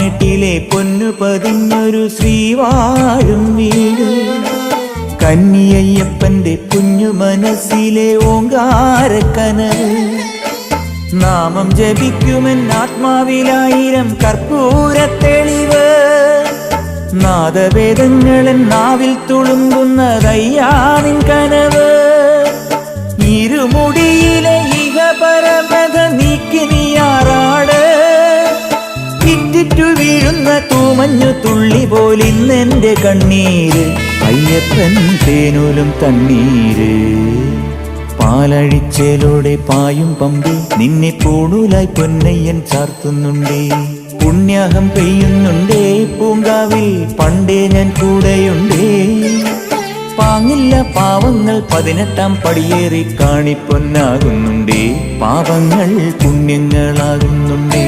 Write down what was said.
പതിനെട്ടിലെ പൊന്നു പതിഞ്ഞൊരു ശ്രീവാഴും വീട്, കന്നിയയ്യപ്പന്റെ കുഞ്ഞു മനസ്സിലെ ഓങ്കാരക്കനവ്. നാമം ജപിക്കുമെൻ ആത്മാവിലായിരം കർപ്പൂരത്തെളിവ്, നാദവേദങ്ങളൻ നാവിൽ തുളുമ്പുന്നതയ്യാനിൻ കനവ്. ഇരുമുടിയിലെ ഇഹപരമത നീക്കി നീയാറാട്, ഇറ്റിറ്റു വീഴുന്ന തൂമഞ്ഞു തുള്ളി പോലിന്നെന്റെ കണ്ണീര്, അയ്യപ്പൻ തേനൂലും തണ്ണീര്. പാലഴിച്ചേലോടെ പായും പമ്പി നിന്നെ പൂണൂലായി പൊന്നയ്യൻ ചാർത്തുന്നുണ്ടേ. പുണ്യാഹം പെയ്യുന്നുണ്ടേ പൂങ്കാവിൽ പണ്ടേ ഞാൻ കൂടെയുണ്ടേ. പാങ്ങില്ല പാവങ്ങൾ 18-ാം പടിയേറി കാണിപ്പൊന്നാകുന്നുണ്ടേ, പാപങ്ങൾ പുണ്യങ്ങളാകുന്നുണ്ടേ.